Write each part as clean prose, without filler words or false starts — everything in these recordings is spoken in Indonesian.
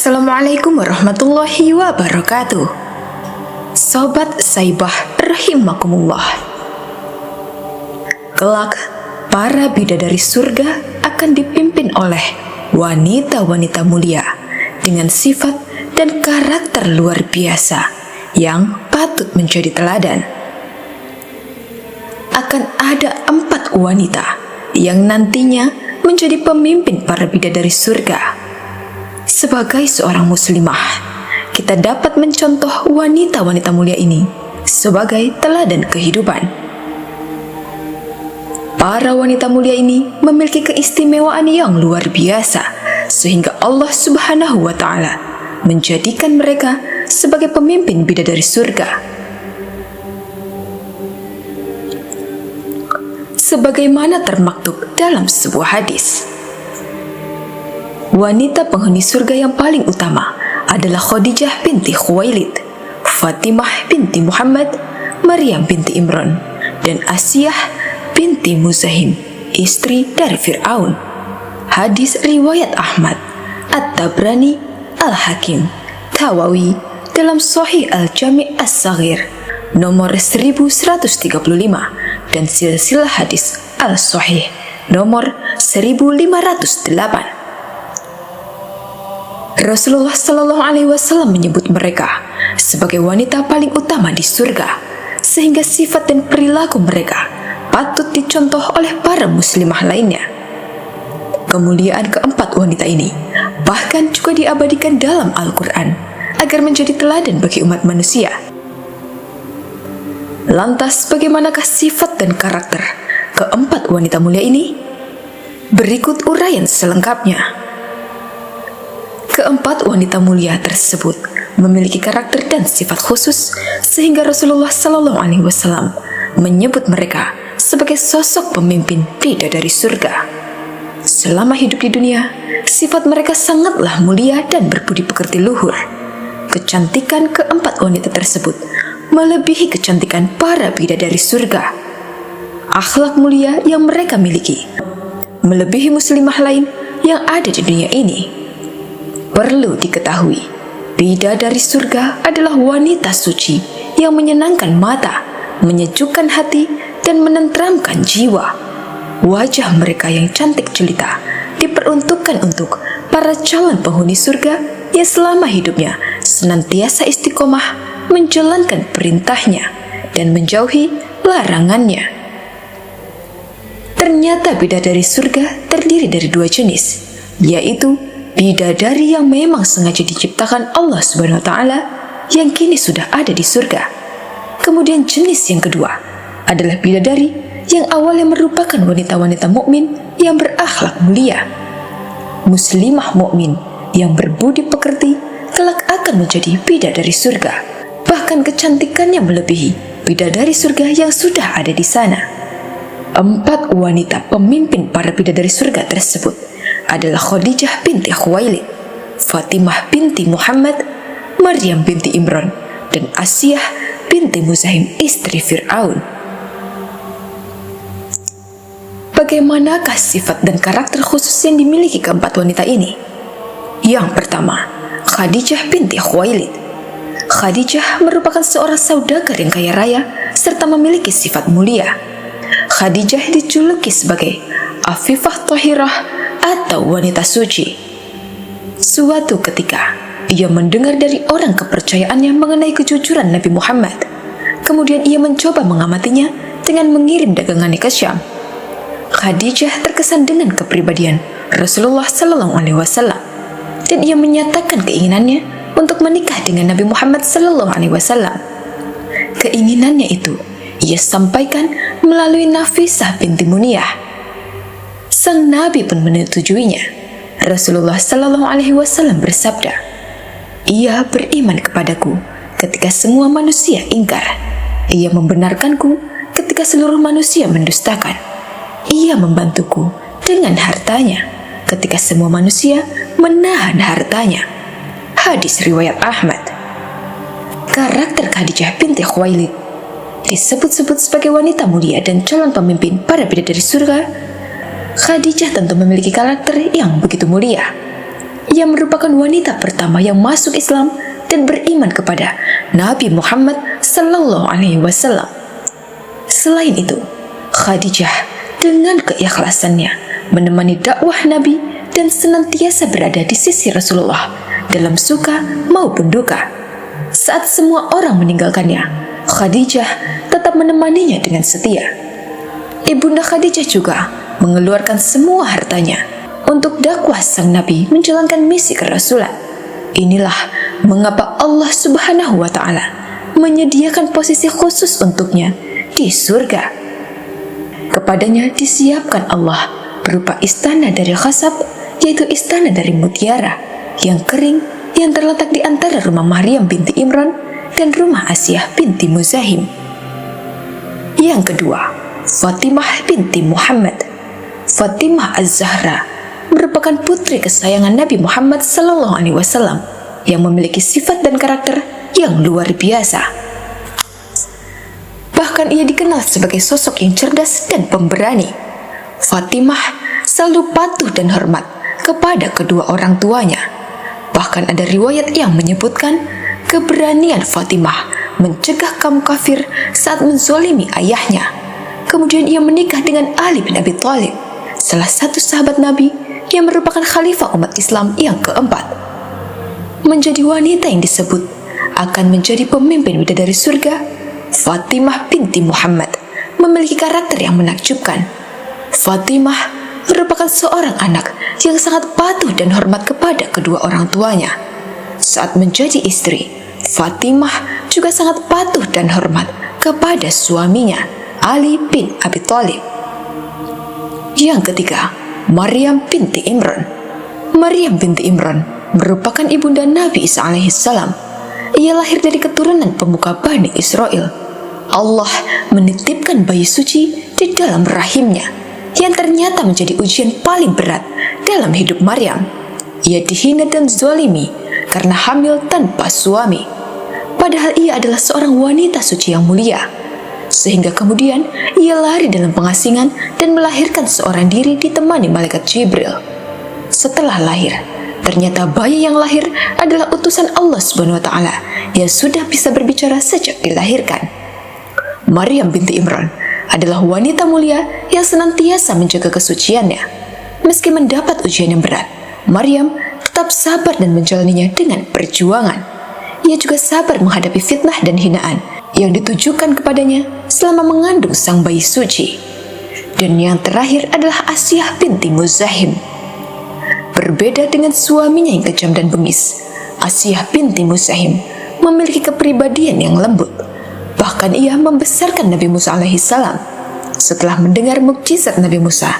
Assalamualaikum warahmatullahi wabarakatuh. Sobat Saibah rahimakumullah. Kelak, para bidadari surga akan dipimpin oleh wanita-wanita mulia dengan sifat dan karakter luar biasa yang patut menjadi teladan. Akan ada 4 wanita yang nantinya menjadi pemimpin para bidadari surga. Sebagai seorang muslimah, kita dapat mencontoh wanita-wanita mulia ini sebagai teladan kehidupan. Para wanita mulia ini memiliki keistimewaan yang luar biasa, sehingga Allah Subhanahu wa Ta'ala menjadikan mereka sebagai pemimpin bidadari surga. Sebagaimana termaktub dalam sebuah hadis, wanita penghuni surga yang paling utama adalah Khadijah binti Khuwailid, Fatimah binti Muhammad, Maryam binti Imran, dan Asiyah binti Muzahim, istri dari Fir'aun. Hadis riwayat Ahmad, At-Tabrani, Al-Hakim, Tawawi dalam Sahih Al-Jami' As-Saghir nomor 1135 dan silsilah hadis Al-Sahih nomor 1508. Rasulullah Shallallahu Alaihi Wasallam menyebut mereka sebagai wanita paling utama di surga, sehingga sifat dan perilaku mereka patut dicontoh oleh para muslimah lainnya. Kemuliaan keempat wanita ini bahkan juga diabadikan dalam Al-Quran agar menjadi teladan bagi umat manusia. Lantas, bagaimanakah sifat dan karakter keempat wanita mulia ini? Berikut uraian selengkapnya. Keempat wanita mulia tersebut memiliki karakter dan sifat khusus, sehingga Rasulullah Sallallahu Alaihi Wasallam menyebut mereka sebagai sosok pemimpin bidadari surga. Selama hidup di dunia, sifat mereka sangatlah mulia dan berbudi pekerti luhur. Kecantikan keempat wanita tersebut melebihi kecantikan para bidadari surga. Akhlak mulia yang mereka miliki melebihi muslimah lain yang ada di dunia ini. Perlu diketahui, bidadari surga adalah wanita suci yang menyenangkan mata, menyejukkan hati, dan menenteramkan jiwa. Wajah mereka yang cantik jelita diperuntukkan untuk para calon penghuni surga yang selama hidupnya senantiasa istiqomah menjalankan perintahnya dan menjauhi larangannya. Ternyata bidadari surga terdiri dari 2 jenis, yaitu bidadari yang memang sengaja diciptakan Allah Subhanahu wa Ta'ala yang kini sudah ada di surga. Kemudian jenis yang kedua adalah bidadari yang awalnya merupakan wanita-wanita mukmin yang berakhlak mulia. Muslimah mukmin yang berbudi pekerti kelak akan menjadi bidadari surga. Bahkan kecantikannya melebihi bidadari surga yang sudah ada di sana. 4 wanita pemimpin para bidadari surga tersebut adalah Khadijah binti Khuwailid, Fatimah binti Muhammad, Maryam binti Imran, dan Asiyah binti Muzahim, istri Fir'aun. Bagaimanakah sifat dan karakter khusus yang dimiliki keempat wanita ini? Yang pertama, Khadijah binti Khuwailid. Khadijah merupakan seorang saudagar yang kaya raya serta memiliki sifat mulia. Khadijah dijuluki sebagai Afifah Thahirah atau wanita suci. Suatu ketika, ia mendengar dari orang kepercayaannya mengenai kejujuran Nabi Muhammad. Kemudian ia mencoba mengamatinya dengan mengirim dagangannya ke Syam. Khadijah terkesan dengan kepribadian Rasulullah Sallallahu Alaihi Wasallam, dan ia menyatakan keinginannya untuk menikah dengan Nabi Muhammad Sallallahu Alaihi Wasallam. Keinginannya itu ia sampaikan melalui Nafisah binti Muniyah. Sang Nabi pun menyetujuinya. Rasulullah Sallallahu Alaihi Wasallam bersabda, "Ia beriman kepadaku ketika semua manusia ingkar. Ia membenarkanku ketika seluruh manusia mendustakan. Ia membantuku dengan hartanya ketika semua manusia menahan hartanya." Hadis riwayat Ahmad. Karakter Khadijah binti Khuwailid disebut-sebut sebagai wanita mulia dan calon pemimpin para bidadari surga. Khadijah tentu memiliki karakter yang begitu mulia. Ia merupakan wanita pertama yang masuk Islam dan beriman kepada Nabi Muhammad sallallahu alaihi wasallam. Selain itu, Khadijah dengan keikhlasannya menemani dakwah Nabi dan senantiasa berada di sisi Rasulullah dalam suka maupun duka. Saat semua orang meninggalkannya, Khadijah tetap menemaninya dengan setia. Ibunda Khadijah juga mengeluarkan semua hartanya untuk dakwah sang Nabi menjalankan misi kerasulan. Inilah mengapa Allah Subhanahu wa Ta'ala menyediakan posisi khusus untuknya di surga. Kepadanya disiapkan Allah berupa istana dari khasab, yaitu istana dari mutiara yang kering yang terletak di antara rumah Maryam binti Imran dan rumah Asiyah binti Muzahim. Yang kedua, Fatimah binti Muhammad. Fatimah Az-Zahra merupakan putri kesayangan Nabi Muhammad sallallahu alaihi wasallam yang memiliki sifat dan karakter yang luar biasa. Bahkan ia dikenal sebagai sosok yang cerdas dan pemberani. Fatimah selalu patuh dan hormat kepada kedua orang tuanya. Bahkan ada riwayat yang menyebutkan keberanian Fatimah mencegah kaum kafir saat menzalimi ayahnya. Kemudian ia menikah dengan Ali bin Abi Thalib, salah satu sahabat Nabi yang merupakan khalifah umat Islam yang keempat. Menjadi wanita yang disebut akan menjadi pemimpin bidadari surga, Fatimah binti Muhammad memiliki karakter yang menakjubkan. Fatimah merupakan seorang anak yang sangat patuh dan hormat kepada kedua orang tuanya. Saat menjadi istri, Fatimah juga sangat patuh dan hormat kepada suaminya, Ali bin Abi Thalib. Yang ketiga, Maryam binti Imran. Maryam binti Imran merupakan ibunda Nabi Isa alaihissalam. Ia lahir dari keturunan pemuka Bani Israel. Allah menitipkan bayi suci di dalam rahimnya, yang ternyata menjadi ujian paling berat dalam hidup Maryam. Ia dihina dan zalimi karena hamil tanpa suami. Padahal ia adalah seorang wanita suci yang mulia. Sehingga kemudian ia lari dalam pengasingan dan melahirkan seorang diri ditemani malaikat Jibril. Setelah lahir, ternyata bayi yang lahir adalah utusan Allah Subhanahu wa Ta'ala yang sudah bisa berbicara sejak dilahirkan. Maryam binti Imran adalah wanita mulia yang senantiasa menjaga kesuciannya. Meski mendapat ujian yang berat, Maryam tetap sabar dan menjalaninya dengan perjuangan. Ia juga sabar menghadapi fitnah dan hinaan yang ditujukan kepadanya selama mengandung sang bayi suci. Dan yang terakhir adalah Asiyah binti Muzahim. Berbeda dengan suaminya yang kejam dan bengis, Asiyah binti Muzahim memiliki kepribadian yang lembut. Bahkan ia membesarkan Nabi Musa alaihissalam. Setelah mendengar mukjizat Nabi Musa,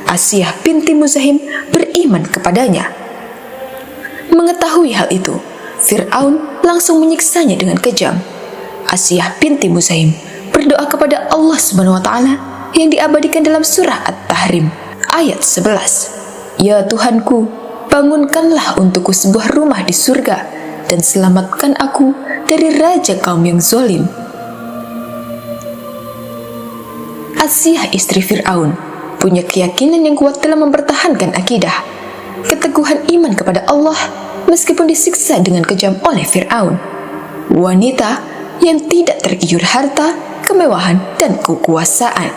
Asiyah binti Muzahim beriman kepadanya. Mengetahui hal itu, Fir'aun langsung menyiksanya dengan kejam. Asiyah binti Muzahim berdoa kepada Allah Subhanahu wa Ta'ala yang diabadikan dalam surah At-Tahrim ayat 11. Ya Tuhanku, bangunkanlah untukku sebuah rumah di surga dan selamatkan aku dari raja kaum yang zalim. Asiyah istri Fir'aun punya keyakinan yang kuat dalam mempertahankan akidah, keteguhan iman kepada Allah meskipun disiksa dengan kejam oleh Fir'aun. Wanita yang tidak tergiur harta, kemewahan, dan kekuasaan.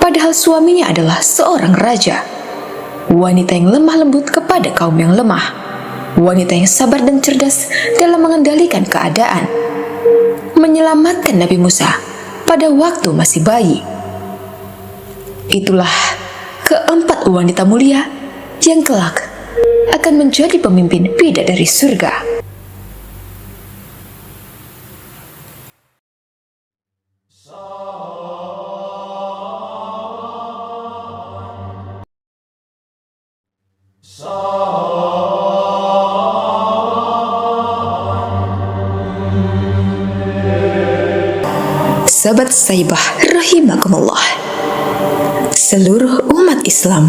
Padahal suaminya adalah seorang raja. Wanita yang lemah lembut kepada kaum yang lemah. Wanita yang sabar dan cerdas dalam mengendalikan keadaan. Menyelamatkan Nabi Musa pada waktu masih bayi. Itulah keempat wanita mulia yang kelak akan menjadi pemimpin bidadari surga. Sahabat Saibah rahimakumullah, seluruh umat Islam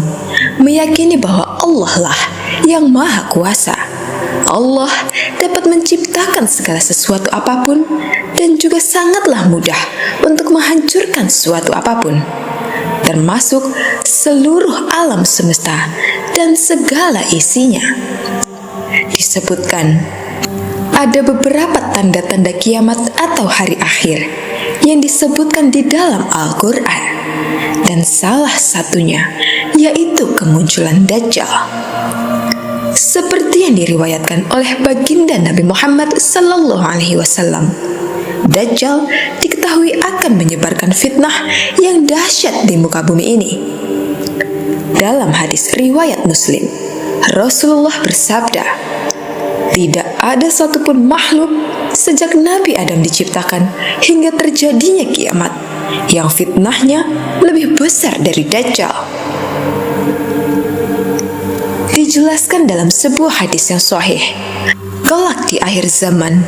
meyakini bahwa Allah lah yang maha kuasa. Allah dapat menciptakan segala sesuatu apapun dan juga sangatlah mudah untuk menghancurkan suatu apapun, termasuk seluruh alam semesta dan segala isinya. disebutkan ada beberapa tanda-tanda kiamat atau hari akhir yang disebutkan di dalam Al-Quran, dan salah satunya yaitu kemunculan Dajjal. Seperti yang diriwayatkan oleh baginda Nabi Muhammad SAW, Dajjal diketahui akan menyebarkan fitnah yang dahsyat di muka bumi ini. Dalam hadis riwayat Muslim, Rasulullah bersabda, "Tidak ada satupun makhluk sejak Nabi Adam diciptakan hingga terjadinya kiamat yang fitnahnya lebih besar dari Dajjal." Dijelaskan dalam sebuah hadis yang sahih, kelak di akhir zaman,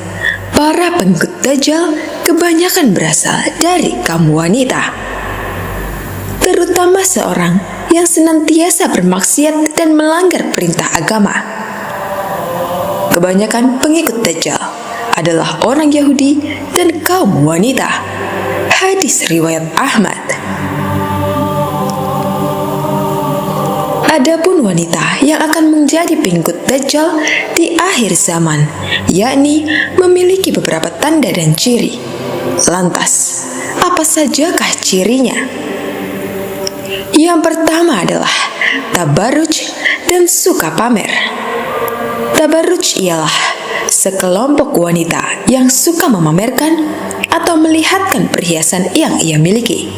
para pengikut Dajjal kebanyakan berasal dari kaum wanita, terutama seorang yang senantiasa bermaksiat dan melanggar perintah agama. Kebanyakan pengikut Dajjal adalah orang Yahudi dan kaum wanita. Hadis riwayat Ahmad. Adapun wanita yang akan menjadi pengikut Dajjal di akhir zaman, yakni memiliki beberapa tanda dan ciri. Lantas, apa sajakah cirinya? Yang pertama adalah tabarruj dan suka pamer. Tabarruj ialah sekelompok wanita yang suka memamerkan atau melihatkan perhiasan yang ia miliki,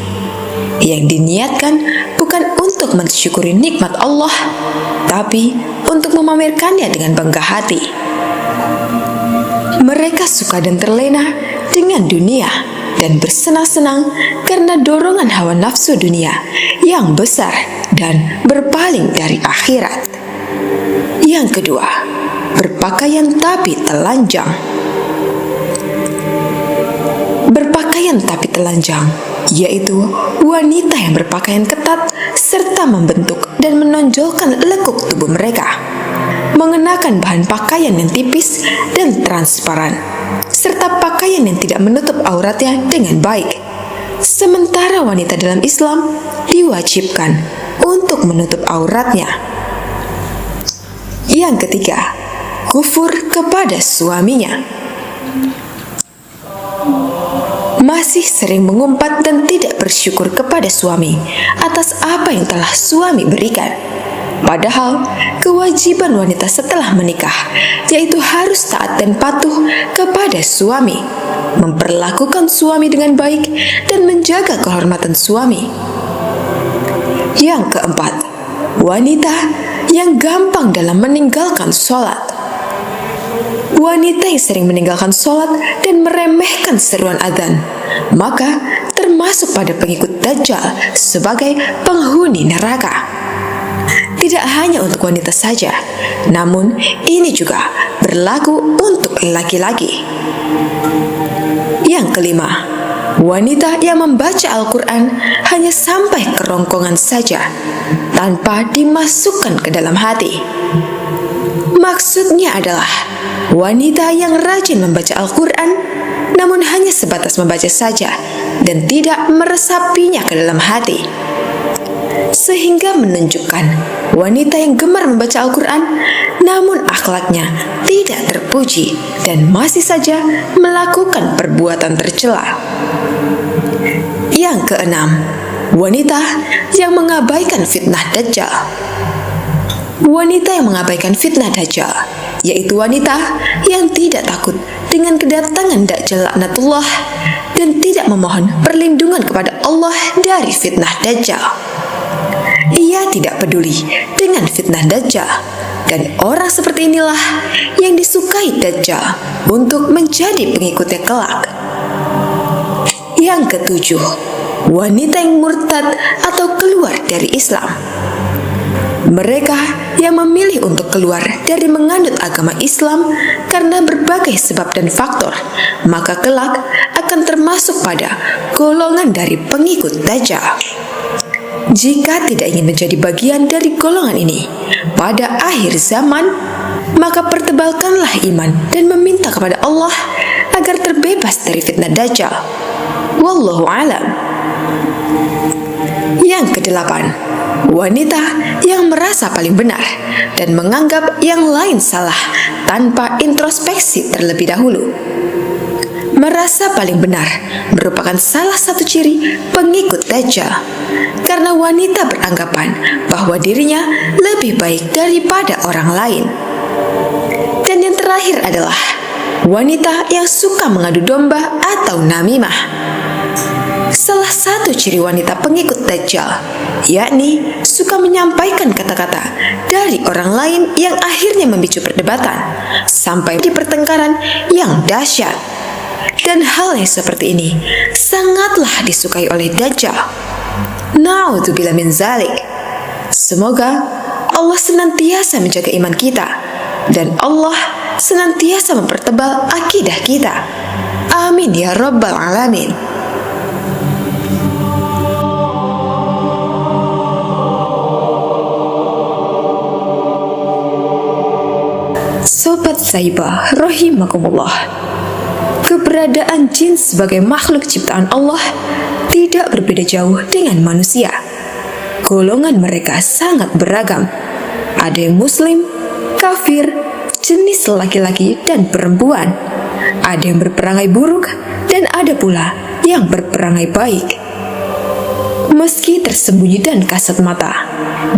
yang diniatkan bukan untuk mensyukuri nikmat Allah, tapi untuk memamerkannya dengan bangga hati. Mereka suka dan terlena dengan dunia dan bersenang-senang karena dorongan hawa nafsu dunia yang besar dan berpaling dari akhirat. Yang kedua, berpakaian tapi telanjang. Berpakaian tapi telanjang yaitu wanita yang berpakaian ketat serta membentuk dan menonjolkan lekuk tubuh mereka, mengenakan bahan pakaian yang tipis dan transparan, serta pakaian yang tidak menutup auratnya dengan baik. Sementara wanita dalam Islam diwajibkan untuk menutup auratnya. Yang ketiga, kufur kepada suaminya. Masih sering mengumpat dan tidak bersyukur kepada suami atas apa yang telah suami berikan. Padahal kewajiban wanita setelah menikah yaitu harus taat dan patuh kepada suami, memperlakukan suami dengan baik dan menjaga kehormatan suami. Yang keempat, wanita yang gampang dalam meninggalkan sholat. Wanita yang sering meninggalkan sholat dan meremehkan seruan adzan, maka termasuk pada pengikut Dajjal sebagai penghuni neraka. Tidak hanya untuk wanita saja, namun ini juga berlaku untuk laki-laki. Yang kelima, wanita yang membaca Al-Quran hanya sampai kerongkongan saja, tanpa dimasukkan ke dalam hati. Maksudnya adalah wanita yang rajin membaca Al-Quran, namun hanya sebatas membaca saja dan tidak meresapinya ke dalam hati, sehingga menunjukkan wanita yang gemar membaca Al-Quran, namun akhlaknya tidak terpuji dan masih saja melakukan perbuatan tercela. Yang keenam, wanita yang mengabaikan fitnah Dajjal. Wanita yang mengabaikan fitnah Dajjal yaitu wanita yang tidak takut dengan kedatangan Dajjal laknatullah dan tidak memohon perlindungan kepada Allah dari fitnah Dajjal. Ia tidak peduli dengan fitnah Dajjal, dan orang seperti inilah yang disukai Dajjal untuk menjadi pengikutnya kelak. Yang ketujuh, wanita yang murtad atau keluar dari Islam. Mereka yang memilih untuk keluar dari menganut agama Islam karena berbagai sebab dan faktor, maka kelak akan termasuk pada golongan dari pengikut Dajjal. Jika tidak ingin menjadi bagian dari golongan ini pada akhir zaman, maka pertebalkanlah iman dan meminta kepada Allah agar terbebas dari fitnah Dajjal. Wallahu a'lam. Yang kedelapan, wanita yang merasa paling benar dan menganggap yang lain salah tanpa introspeksi terlebih dahulu. Merasa paling benar merupakan salah satu ciri pengikut Dajjal, karena wanita beranggapan bahwa dirinya lebih baik daripada orang lain. Dan yang terakhir adalah wanita yang suka mengadu domba atau namimah. Salah satu ciri wanita pengikut Dajjal, yakni suka menyampaikan kata-kata dari orang lain yang akhirnya memicu perdebatan sampai di pertengkaran yang dahsyat. Dan hal yang seperti ini sangatlah disukai oleh Dajjal. Na'udzubillah min zalik. Semoga Allah senantiasa menjaga iman kita dan Allah senantiasa mempertebal akidah kita. Amin ya rabbal alamin. Sobat Saibah rahimakumullah, keberadaan jin sebagai makhluk ciptaan Allah tidak berbeda jauh dengan manusia. Golongan mereka sangat beragam. Ada yang muslim, kafir, jenis laki-laki dan perempuan. Ada yang berperangai buruk dan ada pula yang berperangai baik. Meski tersembunyi dan kasat mata,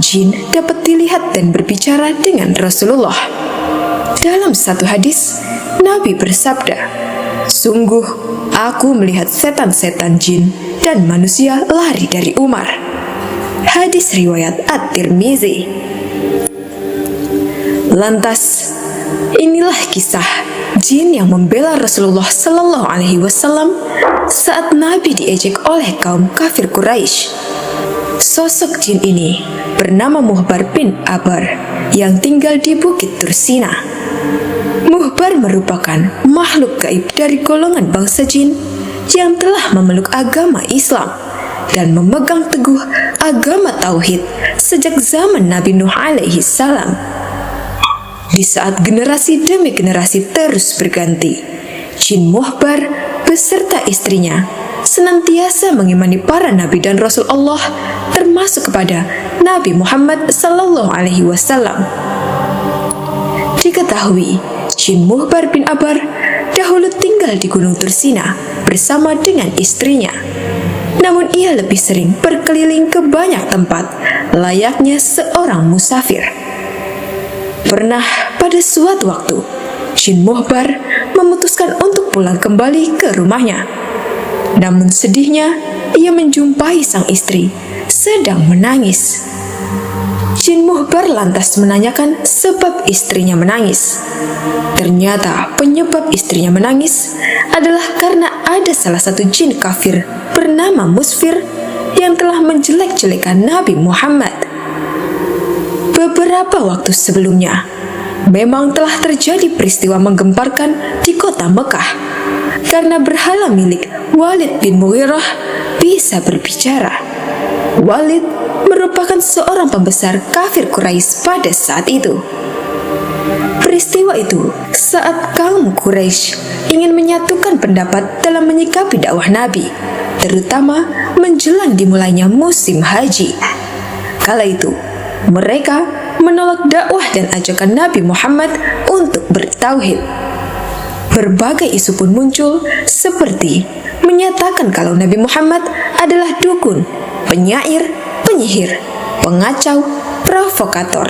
jin dapat dilihat dan berbicara dengan Rasulullah. Dalam satu hadis, Nabi bersabda, "Sungguh, aku melihat setan-setan jin dan manusia lari dari Umar." Hadis riwayat At-Tirmizi. Lantas, inilah kisah jin yang membela Rasulullah Sallallahu Alaihi Wasallam saat Nabi diejek oleh kaum kafir Quraisy. Sosok jin ini bernama Muhbar bin Abar yang tinggal di Bukit Tursina. Muhbar merupakan makhluk gaib dari golongan bangsa jin yang telah memeluk agama Islam dan memegang teguh agama Tauhid sejak zaman Nabi Nuh alaihi salam. Di saat generasi demi generasi terus berganti, jin Muhbar beserta istrinya senantiasa mengimani para nabi dan rasul Allah, termasuk kepada Nabi Muhammad sallallahu alaihi wasallam. Diketahui, jin Muhbar bin Abar dahulu tinggal di Gunung Tursina bersama dengan istrinya. Namun ia lebih sering berkeliling ke banyak tempat, layaknya seorang musafir. Pernah pada suatu waktu, jin Muhbar memutuskan untuk pulang kembali ke rumahnya. Namun sedihnya, ia menjumpai sang istri sedang menangis. Jin Muhbar lantas menanyakan sebab istrinya menangis. Ternyata penyebab istrinya menangis adalah karena ada salah satu jin kafir bernama Musfir yang telah menjelek-jelekan Nabi Muhammad. Beberapa waktu sebelumnya, memang telah terjadi peristiwa menggemparkan di kota Mekah karena berhala milik Walid bin Mughirah bisa berbicara. Walid merupakan seorang pembesar kafir Quraisy pada saat itu. Peristiwa itu saat kaum Quraisy ingin menyatukan pendapat dalam menyikapi dakwah Nabi, terutama menjelang dimulainya musim haji. Kala itu, mereka menolak dakwah dan ajakan Nabi Muhammad untuk bertauhid. Berbagai isu pun muncul, seperti menyatakan kalau Nabi Muhammad adalah dukun, penyair, penyihir, pengacau, provokator,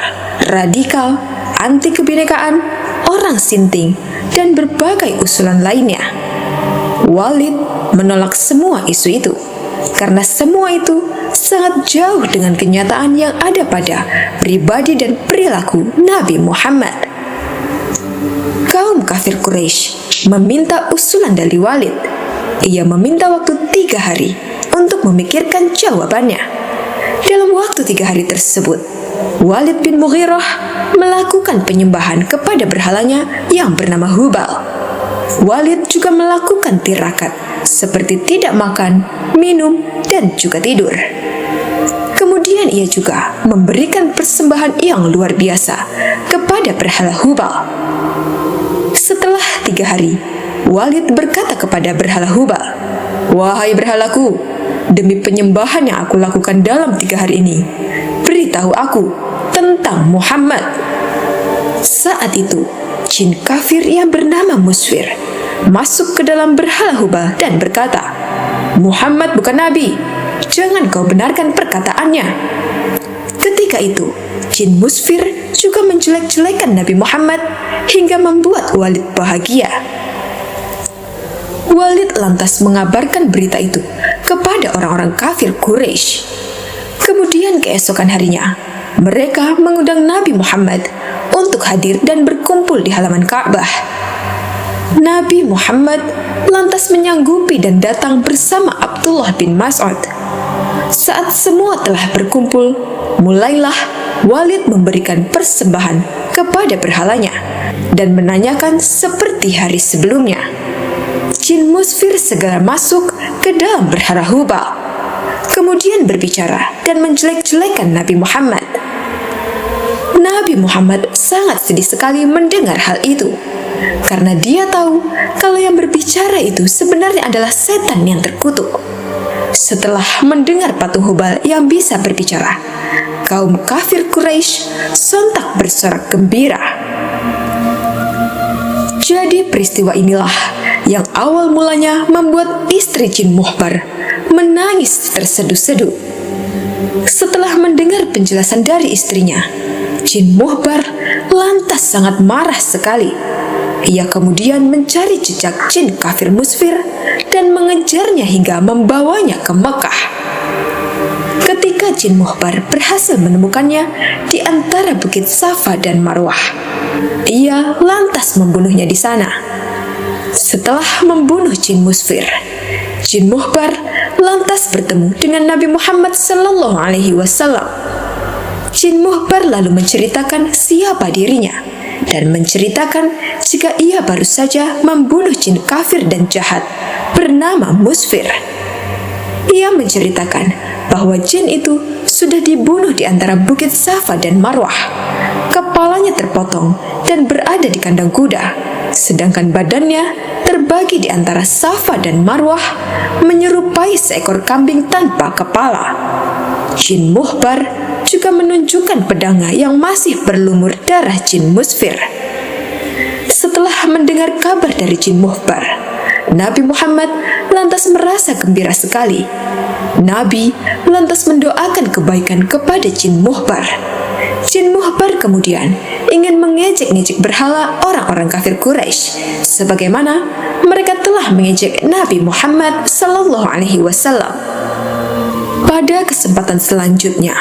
radikal, anti kebinekaan, orang sinting, dan berbagai usulan lainnya. Walid menolak semua isu itu, karena semua itu sangat jauh dengan kenyataan yang ada pada pribadi dan perilaku Nabi Muhammad. Kaum kafir Quraisy meminta usulan dari Walid. Ia meminta waktu 3 hari untuk memikirkan jawabannya. Dalam waktu 3 hari tersebut, Walid bin Mughirah melakukan penyembahan kepada berhalanya yang bernama Hubal. Walid juga melakukan tirakat, seperti tidak makan, minum, dan juga tidur. Kemudian ia juga memberikan persembahan yang luar biasa kepada berhala Hubal. Setelah 3 hari, Walid berkata kepada berhala Hubal, "Wahai berhalaku, demi penyembahan yang aku lakukan dalam 3 hari ini, beritahu aku tentang Muhammad." Saat itu, jin kafir yang bernama Musfir masuk ke dalam berhala Hubal dan berkata, "Muhammad bukan nabi, jangan kau benarkan perkataannya." Ketika itu, jin Musfir juga menjelek-jelekan Nabi Muhammad hingga membuat Walid bahagia. Walid lantas mengabarkan berita itu kepada orang-orang kafir Quraisy. Kemudian keesokan harinya, mereka mengundang Nabi Muhammad untuk hadir dan berkumpul di halaman Ka'bah. Nabi Muhammad lantas menyanggupi dan datang bersama Abdullah bin Mas'ud. Saat semua telah berkumpul, mulailah Walid memberikan persembahan kepada berhalanya dan menanyakan seperti hari sebelumnya. Jin Musfir segera masuk ke dalam berhala Hubal, kemudian berbicara dan menjelek-jelekan Nabi Muhammad. Nabi Muhammad sangat sedih sekali mendengar hal itu, karena dia tahu kalau yang berbicara itu sebenarnya adalah setan yang terkutuk. Setelah mendengar patung Hubal yang bisa berbicara, kaum kafir Quraisy sontak bersorak gembira. Jadi peristiwa inilah yang awal mulanya membuat istri Jin Muhbar menangis terseduh-seduh. Setelah mendengar penjelasan dari istrinya, Jin Muhbar lantas sangat marah sekali. Ia kemudian mencari jejak jin kafir Musfir dan mengejarnya hingga membawanya ke Mekah. Ketika Jin Muhbar berhasil menemukannya di antara Bukit Safa dan Marwah, ia lantas membunuhnya di sana. Setelah membunuh Jin Musfir, Jin Muhbar lantas bertemu dengan Nabi Muhammad SAW. Jin Muhbar lalu menceritakan siapa dirinya dan menceritakan jika ia baru saja membunuh jin kafir dan jahat bernama Musfir. Ia menceritakan bahwa jin itu sudah dibunuh di antara Bukit Safa dan Marwah. Kepalanya terpotong dan berada di kandang kuda, sedangkan badannya terbagi di antara Safa dan Marwah menyerupai seekor kambing tanpa kepala. Jin Muhbar juga menunjukkan pedangnya yang masih berlumur darah Jin Musfir. Setelah mendengar kabar dari Jin Muhbar, Nabi Muhammad lantas merasa gembira sekali. Nabi lantas mendoakan kebaikan kepada Jin Muhbar. Jin Muhbar kemudian ingin mengejek-ngejek berhala orang-orang kafir Quraisy, sebagaimana mereka telah mengejek Nabi Muhammad SAW. Pada kesempatan selanjutnya,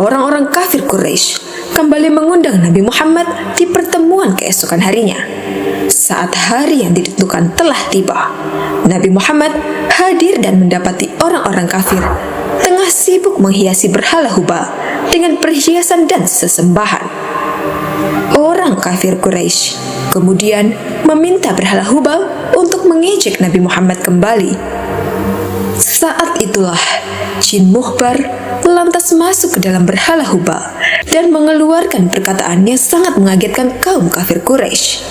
orang-orang kafir Quraisy kembali mengundang Nabi Muhammad di pertemuan keesokan harinya. Saat hari yang ditentukan telah tiba, Nabi Muhammad hadir dan mendapati orang-orang kafir tengah sibuk menghiasi berhala Hubal dengan perhiasan dan sesembahan. Orang kafir Quraisy kemudian meminta berhala Hubal untuk mengejek Nabi Muhammad kembali. Saat itulah Jin Muhbar lantas masuk ke dalam berhala Hubal dan mengeluarkan perkataan yang sangat mengagetkan kaum kafir Quraisy.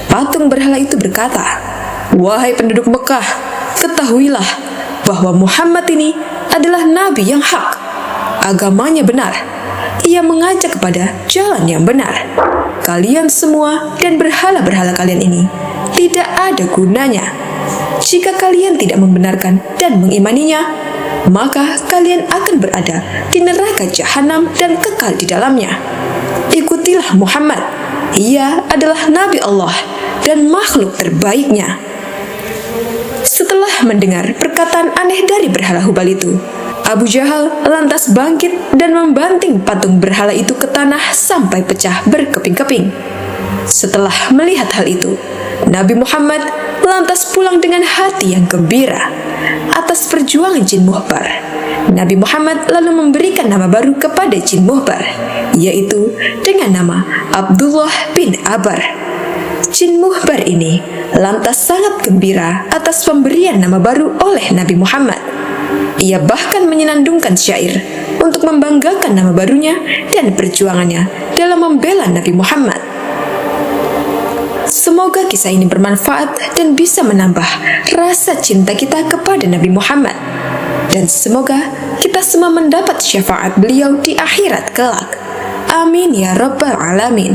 Patung berhala itu berkata, "Wahai penduduk Mekah, ketahuilah bahwa Muhammad ini adalah nabi yang hak. Agamanya benar. Ia mengajak kepada jalan yang benar. Kalian semua dan berhala-berhala kalian ini tidak ada gunanya. Jika kalian tidak membenarkan dan mengimaninya, maka kalian akan berada di neraka jahanam dan kekal di dalamnya. Ikutilah Muhammad. Ia adalah Nabi Allah dan makhluk terbaiknya." Setelah mendengar perkataan aneh dari berhala Hubal itu, Abu Jahal lantas bangkit dan membanting patung berhala itu ke tanah sampai pecah berkeping-keping. Setelah melihat hal itu, Nabi Muhammad lantas pulang dengan hati yang gembira atas perjuangan Jin Muhbar. Nabi Muhammad lalu memberikan nama baru kepada Jin Muhbar, yaitu dengan nama Abdullah bin Abar. Jin Muhbar ini lantas sangat gembira atas pemberian nama baru oleh Nabi Muhammad. Ia bahkan menyenandungkan syair untuk membanggakan nama barunya dan perjuangannya dalam membela Nabi Muhammad. Semoga kisah ini bermanfaat dan bisa menambah rasa cinta kita kepada Nabi Muhammad. Dan semoga kita semua mendapat syafaat beliau di akhirat kelak. Amin ya rabbal alamin.